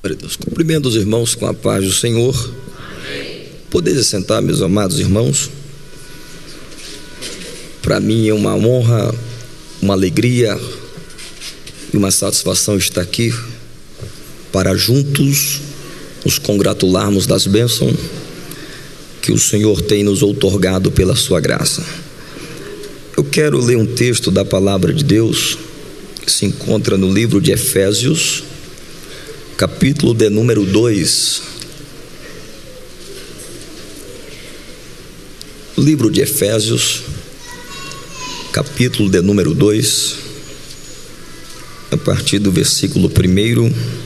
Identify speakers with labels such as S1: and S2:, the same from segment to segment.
S1: Deus, cumprimento os irmãos com a paz do Senhor. Amém. Podeis sentar, meus amados irmãos. Para mim é uma honra, uma alegria e uma satisfação estar aqui para juntos nos congratularmos das bênçãos que o Senhor tem nos outorgado pela sua graça. Eu quero ler um texto da palavra de Deus que se encontra no livro de Efésios, capítulo de número 2. Livro de Efésios, capítulo de número 2, a partir do versículo 1.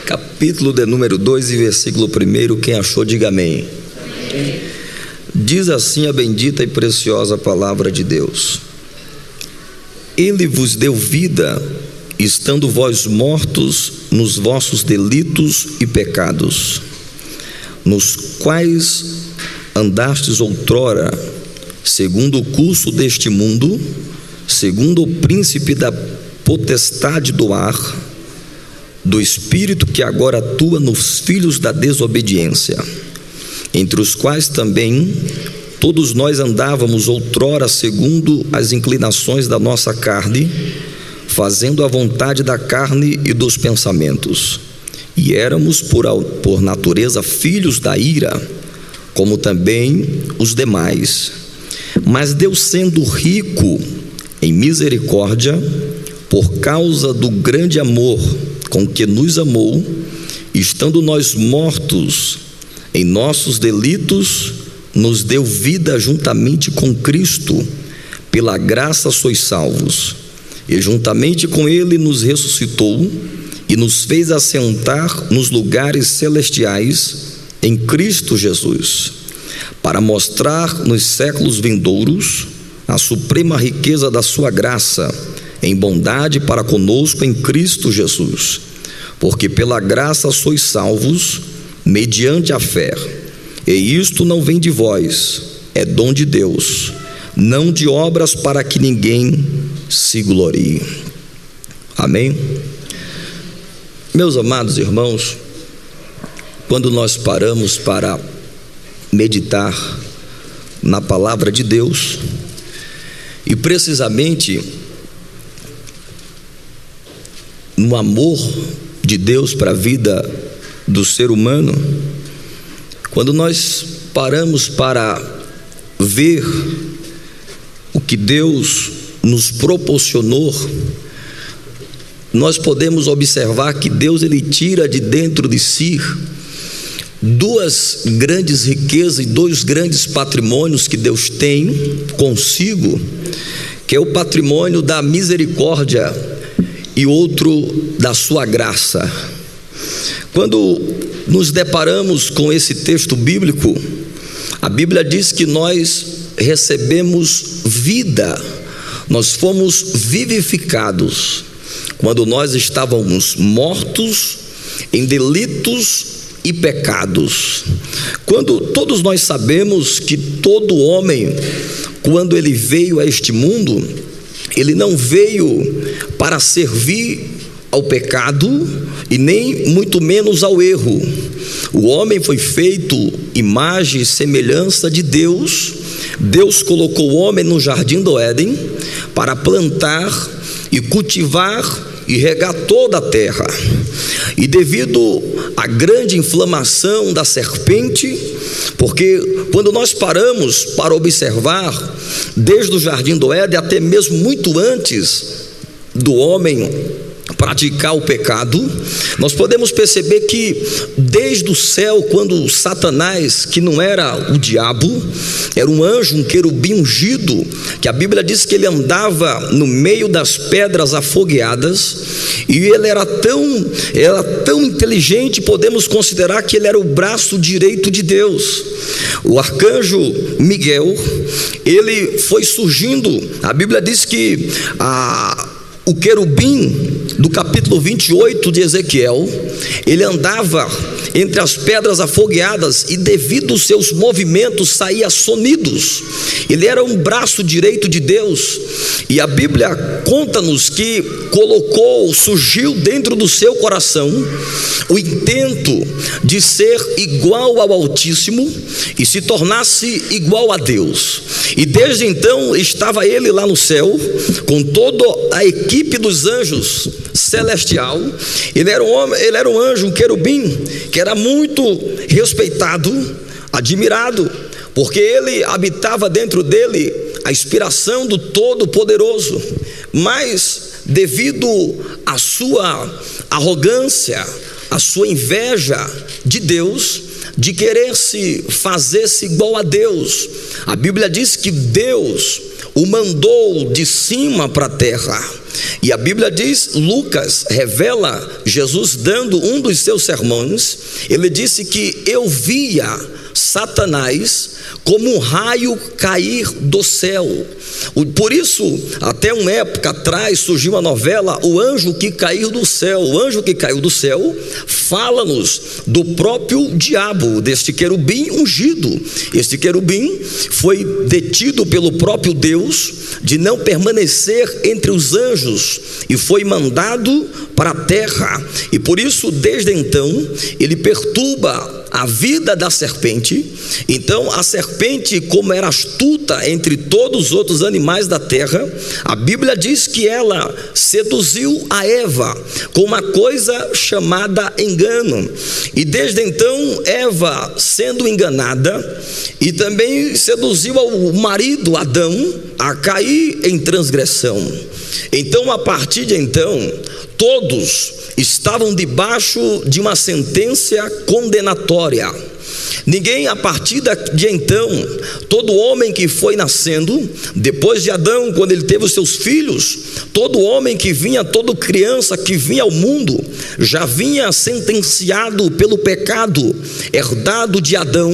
S1: Capítulo de número 2 e versículo 1. Quem achou, diga amém. Amém. Diz assim a bendita e preciosa palavra de Deus: Ele vos deu vida, estando vós mortos nos vossos delitos e pecados, nos quais andastes outrora, segundo o curso deste mundo, segundo o príncipe da potestade do ar, do espírito que agora atua nos filhos da desobediência, entre os quais também todos nós andávamos outrora segundo as inclinações da nossa carne, fazendo a vontade da carne e dos pensamentos, e éramos por natureza filhos da ira, como também os demais. Mas Deus, sendo rico em misericórdia, por causa do grande amor com que nos amou, estando nós mortos em nossos delitos, nos deu vida juntamente com Cristo. Pela graça sois salvos, e juntamente com Ele nos ressuscitou e nos fez assentar nos lugares celestiais em Cristo Jesus, para mostrar nos séculos vindouros a suprema riqueza da sua graça em bondade para conosco em Cristo Jesus. Porque pela graça sois salvos mediante a fé, e isto não vem de vós, é dom de Deus, não de obras, para que ninguém se glorie. Amém? Meus amados irmãos, quando nós paramos para meditar na palavra de Deus, e precisamente no amor de Deus para a vida do ser humano, quando nós paramos para ver o que Deus nos proporcionou, nós podemos observar que Deus, ele tira de dentro de si duas grandes riquezas e dois grandes patrimônios que Deus tem consigo, que é o patrimônio da misericórdia e outro da sua graça. Quando nos deparamos com esse texto bíblico, a Bíblia diz que nós recebemos vida, nós fomos vivificados quando nós estávamos mortos em delitos e pecados. Quando todos nós sabemos que todo homem, quando ele veio a este mundo, ele não veio para servir ao pecado e nem muito menos ao erro. O homem foi feito imagem e semelhança de Deus. Deus colocou o homem no jardim do Éden para plantar e cultivar e regar toda a terra. E devido à grande inflamação da serpente, porque quando nós paramos para observar, desde o jardim do Éden até mesmo muito antes do homem praticar o pecado, nós podemos perceber que desde o céu, quando Satanás, que não era o diabo, era um anjo, um querubim ungido, que a Bíblia diz que ele andava no meio das pedras afogueadas, e ele era tão inteligente, podemos considerar que ele era o braço direito de Deus. O arcanjo Miguel, ele foi surgindo, a Bíblia diz que o querubim do capítulo 28 de Ezequiel, ele andava entre as pedras afogueadas e devido aos seus movimentos saía sonidos. Ele era um braço direito de Deus, e a Bíblia conta-nos que surgiu dentro do seu coração o intento de ser igual ao Altíssimo e se tornasse igual a Deus. E desde então estava ele lá no céu com toda a equipe dos anjos celestial. Ele era um anjo, um querubim, que era muito respeitado, admirado, porque ele habitava dentro dele a inspiração do Todo-Poderoso. Mas devido à sua arrogância, à sua inveja de Deus, de querer fazer-se igual a Deus, a Bíblia diz que Deus o mandou de cima para a terra. E a Bíblia diz, Lucas revela Jesus dando um dos seus sermões. Ele disse que eu via Satanás como um raio cair do céu. Por isso, até uma época atrás surgiu a novela O Anjo que Caiu do Céu. O anjo que caiu do céu fala-nos do próprio diabo, deste querubim ungido. Este querubim foi detido pelo próprio Deus de não permanecer entre os anjos e foi mandado para a terra. E por isso, desde então, ele perturba a vida da serpente. Então a serpente, como era astuta entre todos os outros animais da terra, a Bíblia diz que ela seduziu a Eva com uma coisa chamada engano. E desde então Eva, sendo enganada, e também seduziu ao marido Adão a cair em transgressão. Então a partir de então todos estavam debaixo de uma sentença condenatória. Ninguém, a partir de então, todo homem que foi nascendo, depois de Adão, quando ele teve os seus filhos, todo homem que vinha, toda criança que vinha ao mundo, já vinha sentenciado pelo pecado, herdado de Adão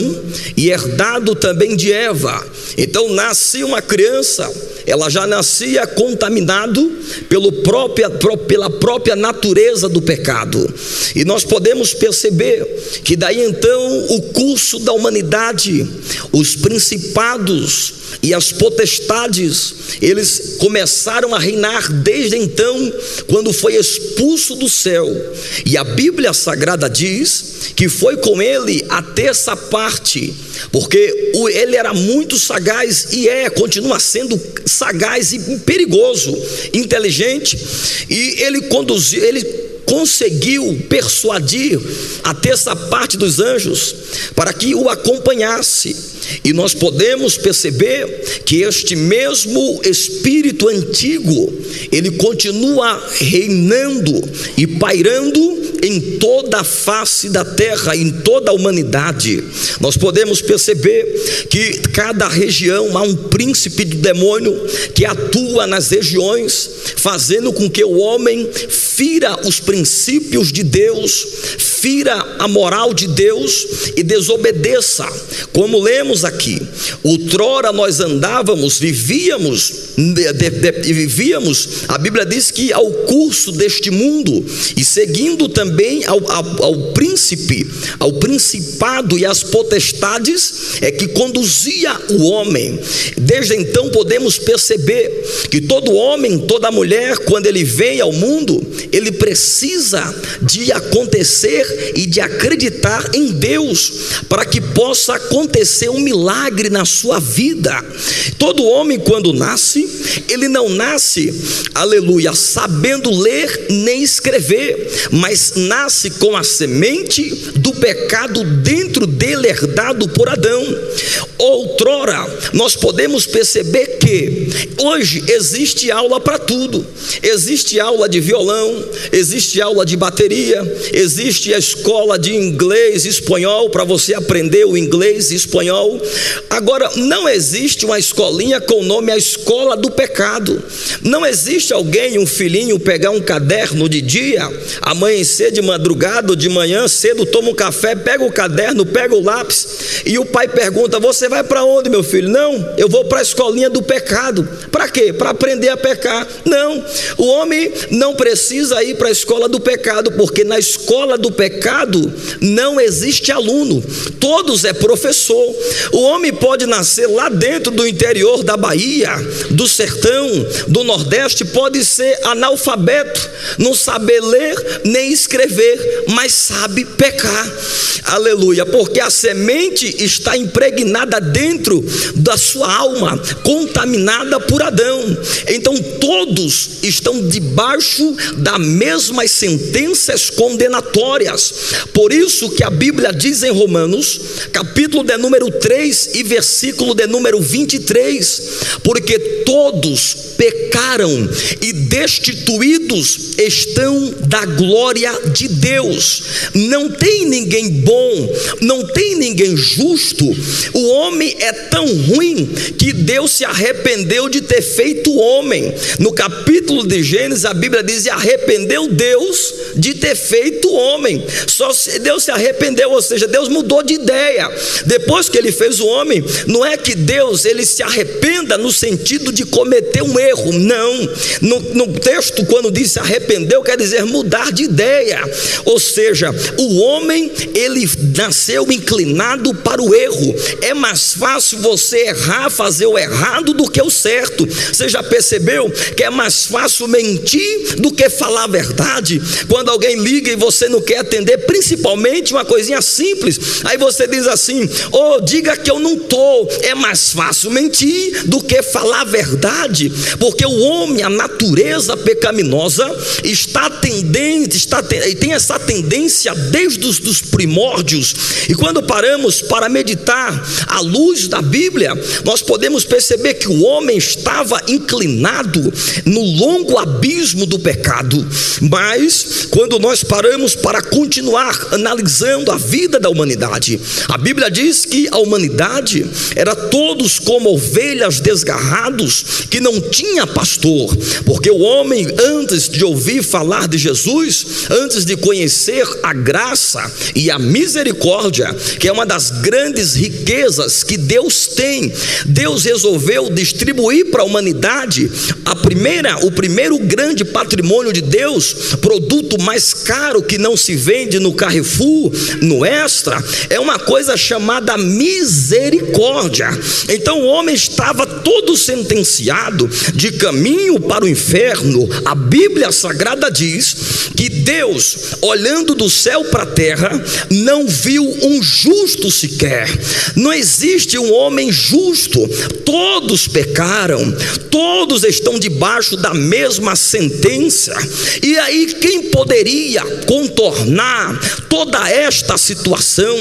S1: e herdado também de Eva. Então nascia uma criança, ela já nascia contaminado pela própria natureza do pecado. E nós podemos perceber que daí então o curso da humanidade, os principados e as potestades, eles começaram a reinar desde então, quando foi expulso do céu. E a Bíblia Sagrada diz que foi com ele a terça parte, porque ele era muito sagaz e continua sendo sagaz e perigoso, inteligente, e ele conseguiu persuadir a terça parte dos anjos para que o acompanhasse. E nós podemos perceber que este mesmo espírito antigo, ele continua reinando e pairando em toda a face da terra, em toda a humanidade. Nós podemos perceber que cada região há um príncipe do demônio que atua nas regiões, fazendo com que o homem fira os princípios de Deus, fira a moral de Deus e desobedeça. Como lemos aqui, outrora nós andávamos, vivíamos, a Bíblia diz que ao curso deste mundo, e seguindo também ao principado e às potestades, que conduzia o homem. Desde então podemos perceber que todo homem, toda mulher, quando ele vem ao mundo, ele precisa de acontecer e de acreditar em Deus, para que possa acontecer um milagre na sua vida. Todo homem, quando nasce, ele não nasce, aleluia, sabendo ler nem escrever, mas nasce com a semente do pecado dentro dele, herdado por Adão. Outrora, nós podemos perceber que hoje existe aula para tudo. Existe aula de violão, existe aula de bateria, existe escola de inglês e espanhol para você aprender o inglês e espanhol. Agora, não existe uma escolinha com o nome A Escola do Pecado. Não existe alguém, um filhinho, pegar um caderno de dia, amanhecer de madrugada ou de manhã cedo, toma um café, pega o caderno, pega o lápis, e o pai pergunta: você vai para onde, meu filho? Não, eu vou para a escolinha do pecado. Para quê? Para aprender a pecar. Não, o homem não precisa ir para a escola do pecado, porque na escola do pecado não existe aluno, todos é professor. O homem pode nascer lá dentro do interior da Bahia, do sertão, do Nordeste, pode ser analfabeto, não saber ler nem escrever, mas sabe pecar. Aleluia, porque a semente está impregnada dentro da sua alma, contaminada por Adão. Então todos estão debaixo das mesmas sentenças condenatórias. Por isso que a Bíblia diz em Romanos, capítulo de número 3 e versículo de número 23, porque todos pecaram e destituídos estão da glória de Deus. Não tem ninguém bom, não tem ninguém justo. O homem é tão ruim que Deus se arrependeu de ter feito o homem. No capítulo de Gênesis, a Bíblia diz: e arrependeu Deus de ter feito o homem. Só se Deus se arrependeu, ou seja, Deus mudou de ideia. Depois que ele fez o homem, não é que Deus ele se arrependa no sentido de cometer um erro, não. No texto, quando diz se arrependeu, quer dizer mudar de ideia. Ou seja, o homem ele nasceu inclinado para o erro. É mais fácil você errar, fazer o errado, do que o certo. Você já percebeu que é mais fácil mentir do que falar a verdade? Quando alguém liga e você não quer atender, principalmente uma coisinha simples, aí você diz assim: oh, diga que eu não estou. É mais fácil mentir do que falar a verdade, porque o homem, a natureza pecaminosa está tendente, tem essa tendência desde os primórdios. E quando paramos para meditar à luz da Bíblia, nós podemos perceber que o homem estava inclinado no longo abismo do pecado. Mas quando nós paramos para continuar analisando a vida da humanidade, a Bíblia diz que a humanidade era todos como ovelhas desgarrados, que não tinha pastor. Porque o homem, antes de ouvir falar de Jesus, antes de conhecer a graça e a misericórdia, que é uma das grandes riquezas que Deus tem, Deus resolveu distribuir para a humanidade o primeiro grande patrimônio de Deus, produto mais caro que não se vende no Carrefour, no Extra, é uma coisa chamada misericórdia. Então o homem estava todo sentenciado de caminho para o inferno. A Bíblia Sagrada diz que Deus, olhando do céu para a terra, não viu um justo sequer. Não existe um homem justo. Todos pecaram, todos estão debaixo da mesma sentença. E aí, quem poderia contornar toda esta situação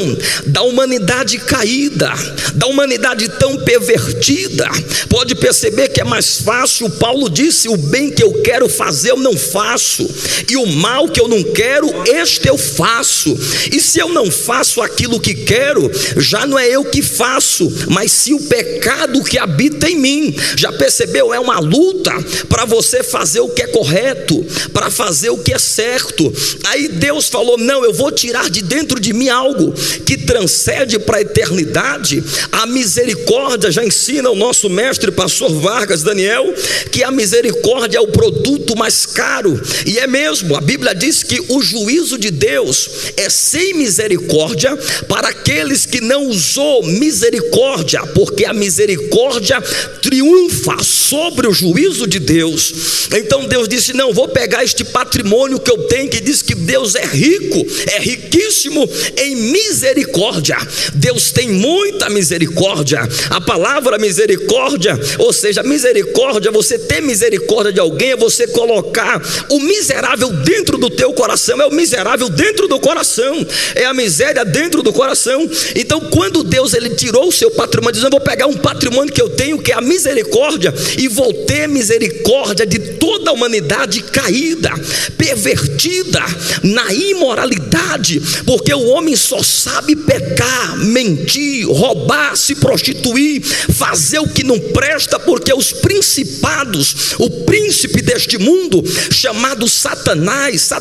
S1: da humanidade caída, da humanidade tão pervertida? Pode perceber que é mais fácil. Paulo disse: o bem que eu quero fazer eu não faço, e o mal que eu não quero, este eu faço. E se eu não faço aquilo que quero, já não é eu que faço, mas sim o pecado que habita em mim. Já percebeu? É uma luta para você fazer o que é correto, para fazer o que é certo. Aí Deus falou: não, eu vou tirar de dentro de mim algo que transcende para a eternidade. A misericórdia, já ensina o nosso mestre pastor Vargas Daniel, que a misericórdia é o produto mais caro. E é mesmo, a Bíblia diz que o juízo de Deus é sem misericórdia para aqueles que não usou misericórdia, porque a misericórdia triunfa sobre o juízo de Deus. Então Deus disse: não, vou pegar este patrimônio que eu tenho, que diz que Deus é rico, é riquíssimo em misericórdia. Deus tem muita misericórdia. A palavra misericórdia, ou seja, misericórdia misericórdia, você ter misericórdia de alguém, é você colocar o miserável dentro do teu coração. É o miserável dentro do coração, é a miséria dentro do coração. Então quando Deus ele tirou o seu patrimônio, dizendo: eu vou pegar um patrimônio que eu tenho, que é a misericórdia, e vou ter misericórdia de toda a humanidade caída, pervertida na imoralidade, porque o homem só sabe pecar, mentir, roubar, se prostituir, fazer o que não presta, porque os principados, o príncipe deste mundo, chamado Satanás,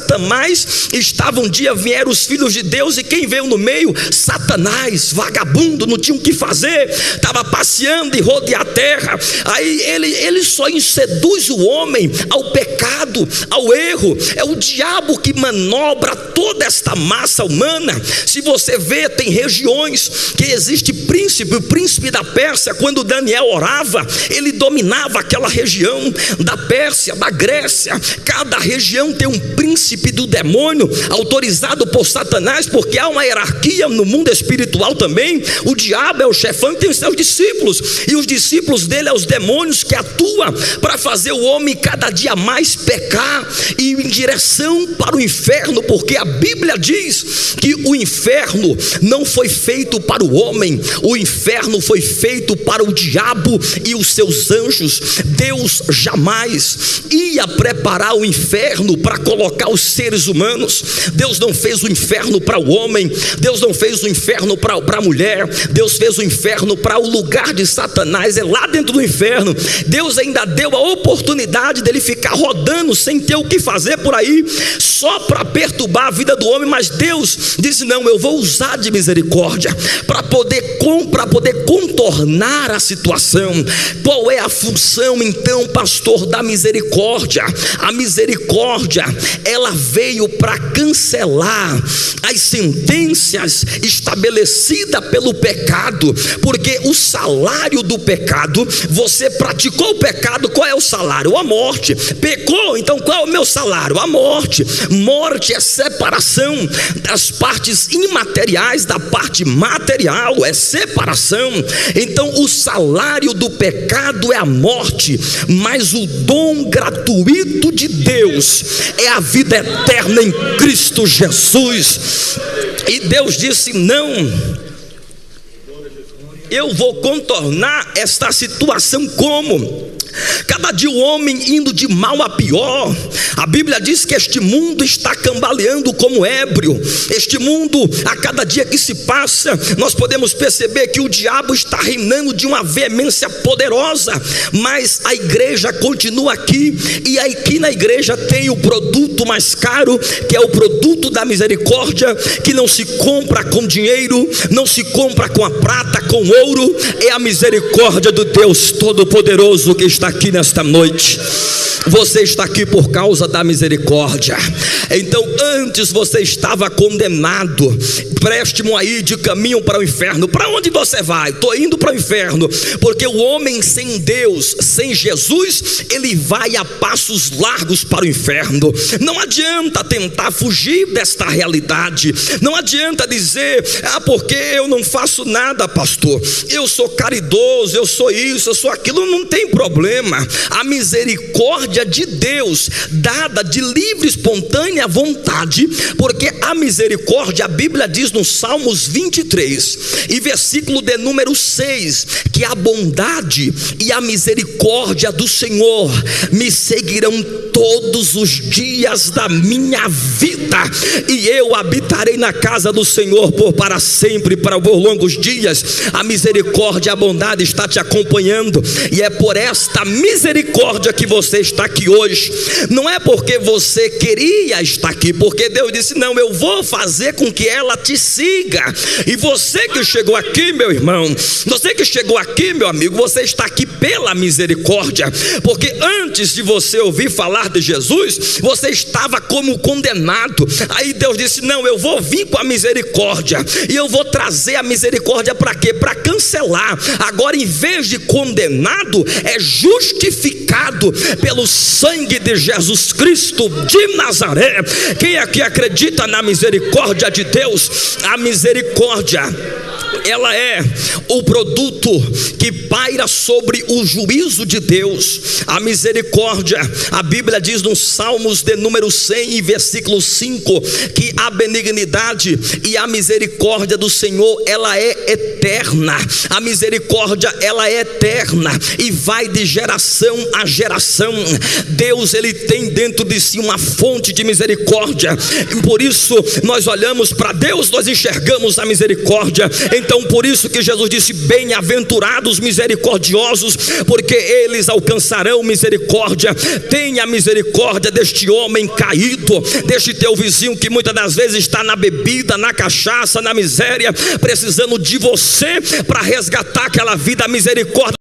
S1: estava um dia, vieram os filhos de Deus, e quem veio no meio? Satanás, vagabundo, não tinha o que fazer, estava passeando e rodear a terra. Aí ele só seduz o homem ao pecado, ao erro. É o diabo que manobra toda esta massa humana. Se você vê, tem regiões que existe príncipe, o príncipe da Pérsia. Quando Daniel orava, ele dominava aquela região da Pérsia, da Grécia. Cada região tem um príncipe do demônio, autorizado por Satanás, porque há uma hierarquia no mundo espiritual também. O diabo é o chefão, tem os seus discípulos, e os discípulos dele é os demônios que atuam para fazer o homem cada dia mais pecar e ir em direção para o inferno, porque a Bíblia diz que o inferno não foi feito para o homem, o inferno foi feito para o diabo e os seus anjos. Deus jamais ia preparar o inferno para colocar os seres humanos. Deus não fez o inferno para o homem, Deus não fez o inferno para a mulher, Deus fez o inferno para o lugar de Satanás, é lá dentro do inferno. Deus ainda deu a oportunidade dele ficar rodando sem ter o que fazer por aí, só para perturbar a vida do homem. Mas Deus disse: não, eu vou usar de misericórdia para poder contornar a situação. Qual é a função então, pastor, da misericórdia? A misericórdia, ela veio para cancelar as sentenças estabelecidas pelo pecado, porque o salário do pecado, você praticou o pecado, qual é o salário? A morte. Pecou, então qual é o meu salário? A morte. Morte é separação das partes imateriais da parte material, é separação. Então o salário do pecado é a morte, mas o dom gratuito de Deus é a vida eterna em Cristo Jesus. E Deus disse: não, eu vou contornar esta situação. Como? Cada dia o homem indo de mal a pior. A Bíblia diz que este mundo está cambaleando como ébrio. Este mundo, a cada dia que se passa, nós podemos perceber que o diabo está reinando de uma veemência poderosa. Mas a igreja continua aqui, e aqui na igreja tem o produto mais caro, que é o produto da misericórdia, que não se compra com dinheiro, não se compra com a prata, com ouro. É a misericórdia do Deus Todo-Poderoso que está aqui nesta noite. Você está aqui por causa da misericórdia. Então antes você estava condenado, préstimo aí de caminho para o inferno. Para onde você vai? Estou indo para o inferno. Porque o homem sem Deus, sem Jesus, ele vai a passos largos para o inferno. Não adianta tentar fugir desta realidade. Não adianta dizer: ah, porque eu não faço nada, pastor, eu sou caridoso, eu sou isso, eu sou aquilo. Não tem problema. A misericórdia de Deus, dada de livre, espontânea vontade, porque a misericórdia, a Bíblia diz no Salmos 23 e versículo de número 6, que a bondade e a misericórdia do Senhor me seguirão todos os dias da minha vida, e eu habitarei na casa do Senhor para sempre, por longos dias. A misericórdia e a bondade está te acompanhando, e é por esta misericórdia que você está aqui hoje. Não é porque você queria estar aqui, porque Deus disse: não, eu vou fazer com que ela te siga. E você que chegou aqui, meu irmão, você que chegou aqui, meu amigo, você está aqui pela misericórdia, porque antes de você ouvir falar de Jesus, você estava como condenado. Aí Deus disse: não, eu vou vir com a misericórdia, e eu vou trazer a misericórdia para quê? Para cancelar. Agora, em vez de condenado, é justificado pelo sangue de Jesus Cristo de Nazaré. Quem aqui acredita na misericórdia de Deus? A misericórdia ela é o produto que paira sobre o juízo de Deus. A misericórdia, a Bíblia diz no Salmos de número 100 versículo 5, que a benignidade e a misericórdia do Senhor, ela é eterna. A misericórdia, ela é eterna e vai de geração a geração. Deus, ele tem dentro de si uma fonte de misericórdia, e por isso nós olhamos para Deus, nós enxergamos a misericórdia. Então por isso que Jesus disse: bem-aventurados misericordiosos, porque eles alcançarão misericórdia. Tenha misericórdia deste homem caído, deste teu vizinho que muitas das vezes está na bebida, na cachaça, na miséria, precisando de você para resgatar aquela vida. A misericórdia